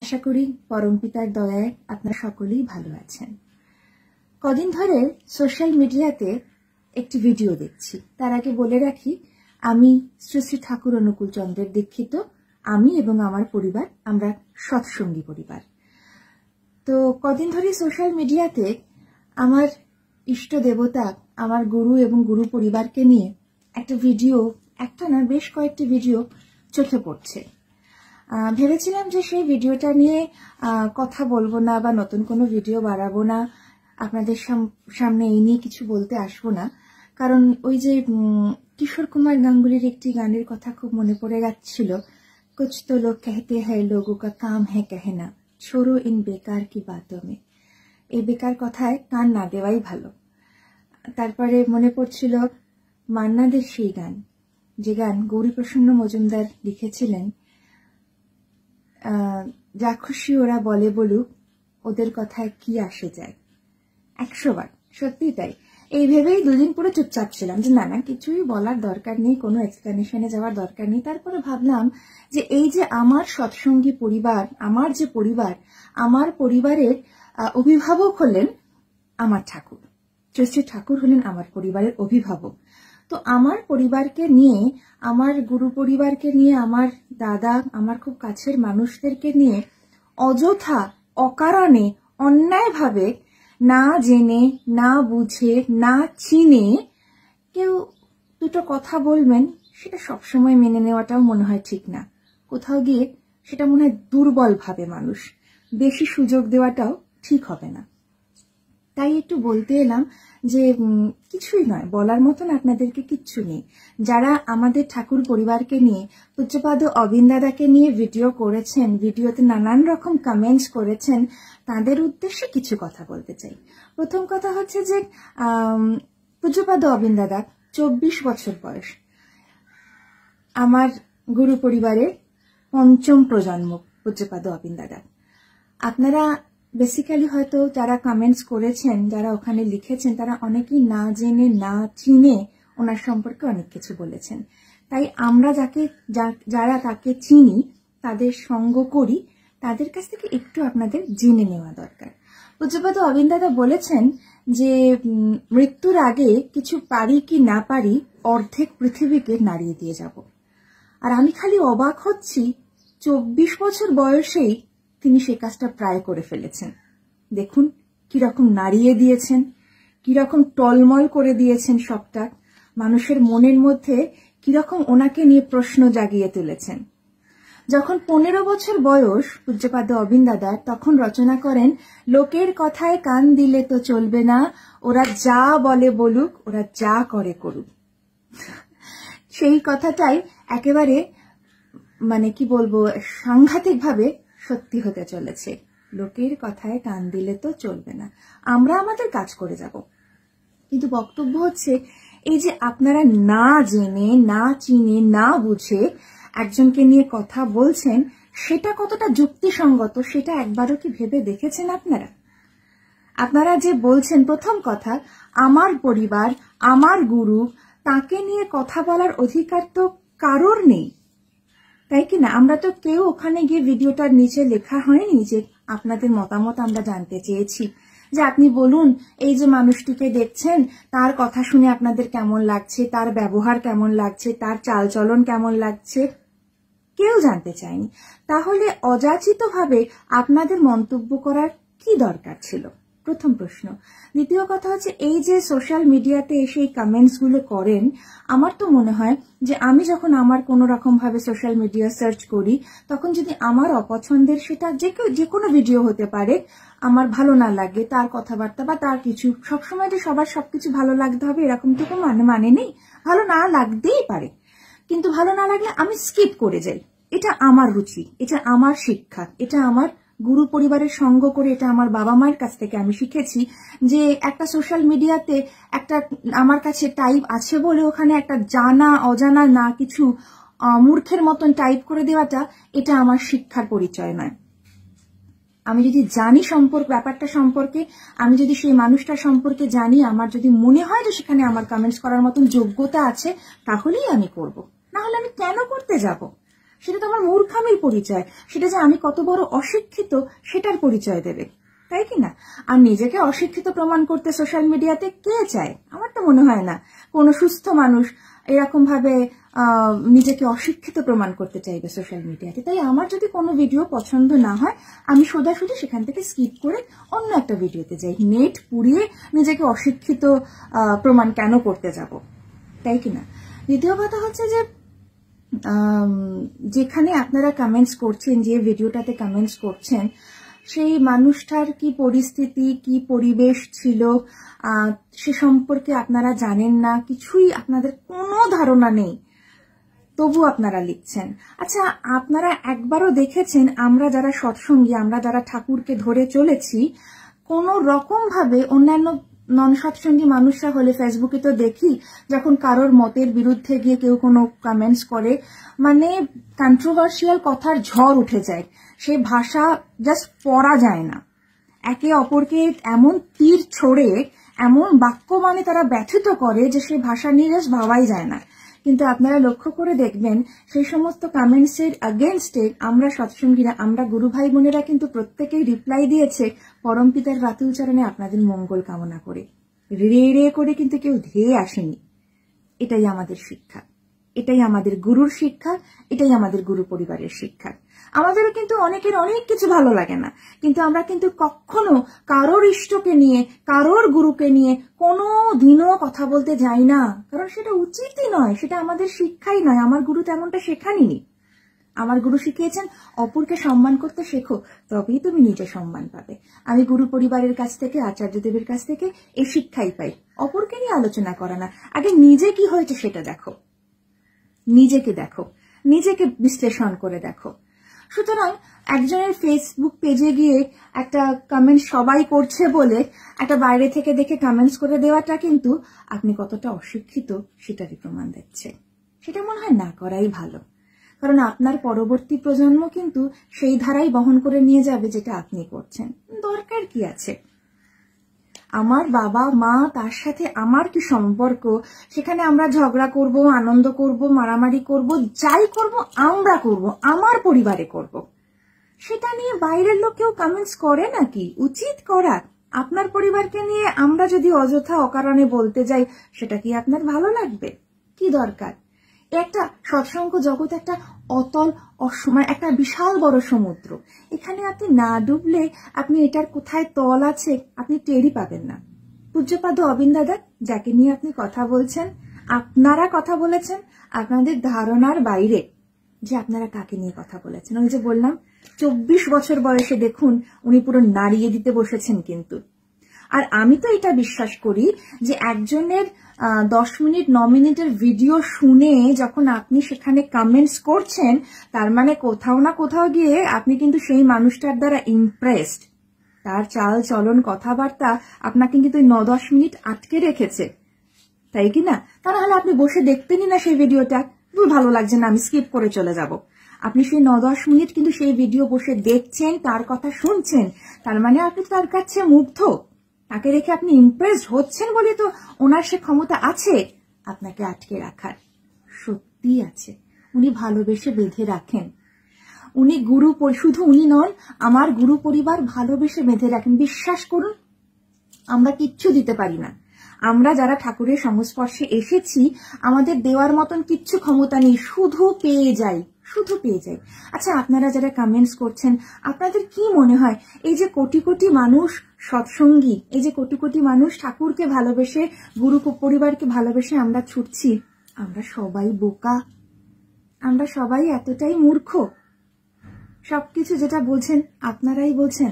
আশা করি পরমপিতার দয়ায় আপনারা সকলেই ভালো আছেন। কদিন ধরে সোশ্যাল মিডিয়াতে একটি ভিডিও দেখছি। তার আগে বলে রাখি, আমি শ্রী শ্রী ঠাকুর অনুকূল চন্দ্রের দীক্ষিত। আমি এবং আমার পরিবার, আমরা সৎসঙ্গী পরিবার। তো কদিন ধরে সোশ্যাল মিডিয়াতে আমার ইষ্ট দেবতা, আমার গুরু এবং গুরু পরিবারকে নিয়ে একটা ভিডিও, একটা না বেশ কয়েকটি ভিডিও চোখে পড়ছে। ভেবেছিলাম যে সেই ভিডিওটা নিয়ে কথা বলবো না বা নতুন কোনো ভিডিও বাড়াবো না, আপনাদের সামনে এই নিয়ে কিছু বলতে আসবো না। কারণ ওই যে কিশোর কুমার গাঙ্গুলির একটি গানের কথা খুব মনে পড়ে যাচ্ছিল, কুছ তো লোগ कहते हैं लोगों का काम है कहना, छोड़ो इन बेकार की बातों में। এই বেকার কথায় কান না দেওয়াই ভালো। তারপরে মনে পড়ছিল মান্নাদের সেই গান, যে গান গৌরীপ্রসন্ন মজুমদার লিখেছিলেন, যা খুশি ওরা বলে বলুক, ওদের কথায় কি আসে যায়। 100 বার, সত্যি তাই। এই ভেবেই দুদিন পুরো চুপচাপ ছিলাম যে না কিছুই বলার দরকার নেই, কোনো এক্সপ্লেনেশনে যাওয়ার দরকার নেই। তারপরে ভাবলাম যে এই যে আমার সৎসঙ্গী পরিবার, আমার যে পরিবার, আমার পরিবারের অভিভাবক হলেন আমার ঠাকুর, শ্রী ঠাকুর হলেন আমার পরিবারের অভিভাবক। তো আমার পরিবারকে নিয়ে, আমার গুরু পরিবারকে নিয়ে, আমার দাদা, আমার খুব কাছের মানুষদেরকে নিয়ে অযথা, অকারণে, অন্যায়ভাবে, না জেনে, না বুঝে, না চিনে কেউ দুটো কথা বলবেন, সেটা সবসময় মেনে নেওয়াটাও মনে হয় ঠিক না। কোথাও গিয়ে সেটা মনে হয় দুর্বল ভাবে মানুষ, বেশি সুযোগ দেওয়াটাও ঠিক হবে না। তাই একটু বলতে এলাম যে কিছুই নয়, বলার মতন আপনাদেরকে কিচ্ছু নেই। যারা আমাদের ঠাকুর পরিবারকে নিয়ে, পূজ্যপাদ অবিন দাদাকে নিয়ে ভিডিও করেছেন, ভিডিওতে নানান রকম কমেন্টস করেছেন, তাদের উদ্দেশ্যে কিছু কথা বলতে চাই। প্রথম কথা হচ্ছে যে পূজ্যপাদ অবিন দাদা 24 বছর বয়স, আমার গুরু পরিবারের 5ম প্রজন্ম পূজ্যপাদ অবিন দাদা। আপনারা বেসিক্যালি হয়তো যারা কমেন্টস করেছেন, যারা ওখানে লিখেছেন, তারা অনেকেই না জেনে, না চিনে ওনার সম্পর্কে অনেক কিছু বলেছেন। তাই আমরা যারা তাকে চিনি, তাদের সঙ্গ করি, তাদের কাছ থেকে একটু আপনাদের জেনে নেওয়া দরকার। পূজ্যপাদ অবিন দাদা বলেছেন যে মৃত্যুর আগে কিছু পারি কি না পারি, অর্ধেক পৃথিবীকে নাড়িয়ে দিয়ে যাব। আর আমি খালি অবাক হচ্ছি, 24 বছর বয়সেই তিনি সে কাজটা প্রায় করে ফেলেছেন। দেখুন কিরকম নাড়িয়ে দিয়েছেন, কিরকম টলমল করে দিয়েছেন সবটা, মানুষের মনের মধ্যে কিরকম ওনাকে নিয়ে প্রশ্ন জাগিয়ে তুলেছেন। যখন 15 বছর বয়স পূজ্যপাদ অবিন দাদা, তখন রচনা করেন, লোকের কথায় কান দিলে তো চলবে না, ওরা যা বলে বলুক, ওরা যা করে করুক। সেই কথাটাই একেবারে মানে কি বলবো, সাংঘাতিক ভাবে সত্যি হতে চলেছে। লোকের কথায় কান দিলে তো চলবে না, আমরা আমাদের কাজ করে যাব। কিন্তু বক্তব্য হচ্ছে এই যে আপনারা না জেনে, না চিনে, না বুঝে একজনকে নিয়ে কথা বলছেন, সেটা কতটা যুক্তিসঙ্গত সেটা একবারও কি ভেবে দেখেছেন আপনারা? আপনারা যে বলছেন, প্রথম কথা, আমার পরিবার, আমার গুরু, তাকে নিয়ে কথা বলার অধিকার তো কারোর নেই, তাই কি না? আমরা তো কেউ ওখানে গিয়ে ভিডিওটার নিচে লেখা হয়নি যে আপনাদের মতামত আমরা জানতে চেয়েছি, যে আপনি বলুন এই যে মানুষটিকে দেখছেন, তার কথা শুনে আপনাদের কেমন লাগছে, তার ব্যবহার কেমন লাগছে, তার চালচলন কেমন লাগছে, কেউ জানতে চায়নি। তাহলে অযাচিতভাবে আপনাদের মন্তব্য করার কি দরকার ছিল? প্রথম প্রশ্ন। দ্বিতীয় কথা হচ্ছে, এই যে সোশ্যাল মিডিয়াতে এসে এই কমেন্টস গুলো করেন, আমার তো মনে হয় যে আমি যখন আমার কোনো রকম ভাবে সোশ্যাল মিডিয়া সার্চ করি, তখন যদি আমার অপছন্দের, সেটা যে কোনো ভিডিও হতে পারে, আমার ভালো না লাগে, তার কথাবার্তা বা তার কিছু, সবসময় যে সবার সবকিছু ভালো লাগতে হবে এরকম তো মানে নেই। ভালো না লাগতেই পারে, কিন্তু ভালো না লাগলে আমি স্কিপ করে যাই। এটা আমার রুচি, এটা আমার শিক্ষা, এটা আমার গুরু পরিবারের সঙ্গ করে, এটা আমার বাবা মায়ের কাছ থেকে আমি শিখেছি যে একটা সোশ্যাল মিডিয়াতে একটা আমার কাছে টাইপ আছে বলে ওখানে একটা জানা অজানা না কিছু মূর্খের মতন টাইপ করে দেওয়াটা, এটা আমার শিক্ষার পরিচয় নয়। আমি যদি জানি ব্যাপারটা সম্পর্কে, আমি যদি সেই মানুষটা সম্পর্কে জানি, আমার যদি মনে হয় যে সেখানে আমার কমেন্টস করার মতন যোগ্যতা আছে, তাহলেই আমি করব, না হলে আমি কেন করতে যাব? সেটা তো আমার মূর্খামির পরিচয়, সেটা যে আমি কত বড় অশিক্ষিত সেটার পরিচয় দেবে, তাই কি না? আর নিজেকে অশিক্ষিত প্রমাণ করতে সোশ্যাল মিডিয়াতে কে চায়? আমার তো মনে হয় না কোনো সুস্থ মানুষ এরকম ভাবে নিজেকে অশিক্ষিত প্রমাণ করতে চাইবে সোশ্যাল মিডিয়াতে। তাই আমার যদি কোনো ভিডিও পছন্দ না হয়, আমি সোজাসুজি সেখান থেকে স্কিপ করে অন্য একটা ভিডিওতে যাই। নেট পুড়িয়ে নিজেকে অশিক্ষিত প্রমাণ কেন করতে যাব, তাই কি না? দ্বিতীয় কথা হচ্ছে যে যেখানে আপনারা কমেন্টস করছেন, যে ভিডিওটাতে কমেন্টস করছেন, সেই মানুষটার কি পরিস্থিতি, কি পরিবেশ ছিল সে সম্পর্কে আপনারা জানেন না, কিছুই আপনাদের কোনো ধারণা নেই, তবু আপনারা লিখছেন। আচ্ছা, আপনারা একবারও দেখেছেন আমরা যারা সৎসঙ্গী, আমরা যারা ঠাকুরকে ধরে চলেছি, কোনো রকম ভাবে অন্যান্য নন সৎসঙ্গী মানুষরা হলে ফেসবুকে তো দেখি যখন কারোর মতের বিরুদ্ধে গিয়ে কেউ কোনো কমেন্টস করে, মানে কন্ট্রোভার্সিয়াল কথার ঝড় উঠে যায়, সে ভাষা জাস্ট পড়া যায় না। একে অপরকে এমন তীর ছড়ে, এমন বাক্য মানে তারা ব্যথিত করে যে সে ভাষা নিয়ে জাস্ট ভাবাই যায় না। কিন্তু আপনারা লক্ষ্য করে দেখবেন সেই সমস্ত কমেন্টসের এগেনস্টে আমরা সৎসঙ্গীরা, আমরা গুরু ভাই বোনেরা কিন্তু প্রত্যেকেই রিপ্লাই দিয়েছে পরম পিতার রাতুল চরণে আপনাদের মঙ্গল কামনা করে, রে রে করে কিন্তু কেউ ধেয়ে আসেনি। এটাই আমাদের শিক্ষা, এটাই আমাদের গুরুর শিক্ষা, এটাই আমাদের গুরু পরিবারের শিক্ষা। আমাদেরও কিন্তু অনেকের অনেক কিছু ভালো লাগে না, কিন্তু আমরা কিন্তু কখনো কারোর ইষ্টকে নিয়ে, কারোর গুরুকে নিয়ে কোনো দিনও কথা বলতে যাই না, কারণ সেটা উচিতই নয়, সেটা আমাদের শিক্ষাই নয়। আমার গুরু তেমনটা শেখাননি। আমার গুরু শিখিয়েছেন অপরকে সম্মান করতে শেখো, তবেই তুমি নিজে সম্মান পাবে। আমি গুরু পরিবারের কাছ থেকে, আচার্যদেবের কাছ থেকে এই শিক্ষাই পাই, অপরকে নিয়ে আলোচনা করা না, আগে নিজে কি হয়েছে সেটা দেখো, নিজেকে দেখো, নিজেকে বিশ্লেষণ করে দেখো। সুতরাং একজনের ফেসবুক পেজে গিয়ে একটা কমেন্ট সবাই করছে বলে একটা বাইরে থেকে দেখে কমেন্টস করে দেওয়াটা কিন্তু আপনি কতটা অশিক্ষিত সেটারই প্রমাণ দিচ্ছে। সেটা মনে হয় না করাই ভালো, কারণ আপনার পরবর্তী প্রজন্ম কিন্তু সেই ধারাই বহন করে নিয়ে যাবে যেটা আপনি করছেন। দরকার কি আছে? আমার বাবা মা, তার সাথে আমার কি সম্পর্ক? সেখানে আমরা ঝগড়া করব, আনন্দ করব, মারামারি করব, যাই করব আমরা করব, আমার পরিবারে করব। সেটা নিয়ে বাইরের লোক কেউ কমেন্টস করে নাকি? উচিত করা। আপনার পরিবারকে নিয়ে আমরা যদি অযথা অকারণে বলতে যাই, সেটা কি আপনার ভালো লাগবে? কি দরকার? একটা সৎসঙ্গ জগৎ একটা অতল অসময়, একটা বিশাল বড় সমুদ্র। এখানে আপনি না ডুবলে আপনি এটার কোথায় তল আছে আপনি টেরই পাবেন না। পূজ্যপাদ অবিন দাদা যাকে নিয়ে আপনি কথা বলছেন, আপনারা কথা বলেছেন আপনাদের ধারণার বাইরে যে আপনারা কাকে নিয়ে কথা বলেছেন। ওই যে বললাম 24 বছর বয়সে দেখুন উনি পুরো নাড়িয়ে দিতে বসেছেন কিন্তু। আর আমি তো এটা বিশ্বাস করি যে একজনের 10 মিনিট 9 মিনিটের ভিডিও শুনে যখন আপনি সেখানে কমেন্টস করছেন, তার মানে কোথাও না কোথাও গিয়ে আপনি কিন্তু সেই মানুষটার দ্বারা ইমপ্রেসড। তার চাল চলন কথাবার্তা আপনাকে কিন্তু 9-10 মিনিট আটকে রেখেছে, তাই কি না? তা নাহলে আপনি বসে দেখতেনই না সেই ভিডিওটা, ভালো লাগছে না আমি স্কিপ করে চলে যাব। আপনি সেই 9-10 মিনিট কিন্তু সেই ভিডিও বসে দেখছেন, তার কথা শুনছেন, তার মানে আপনি তার কাছে মুগ্ধ, তাকে রেখে আপনি ইমপ্রেসড হচ্ছেন বলে তো ওনার সে ক্ষমতা আছে আপনাকে আটকে রাখার। সত্যি আছে, উনি ভালোবেসে বেঁধে রাখেন। উনি গুরু, শুধু উনি নন, আমার গুরু পরিবার ভালোবেসে বেঁধে রাখেন। বিশ্বাস করুন, আমরা কিচ্ছু দিতে পারি না। আমরা যারা ঠাকুরের সংস্পর্শে এসেছি, আমাদের দেওয়ার মতন কিচ্ছু ক্ষমতা নেই, শুধু পেয়ে যাই, শুধু পেয়ে যাই। আচ্ছা, আপনারা যারা কমেন্টস করছেন, আপনাদের কি মনে হয় এই যে কোটি কোটি মানুষ সৎসঙ্গী, এই যে কোটি কোটি মানুষ ঠাকুরকে ভালোবেসে, গুরু পরিবারকে ভালোবেসে আমরা ছুটছি, আমরা সবাই বোকা? আমরা সবাই এতটাই মূর্খ? সবকিছু যেটা বলছেন আপনারাই বলছেন।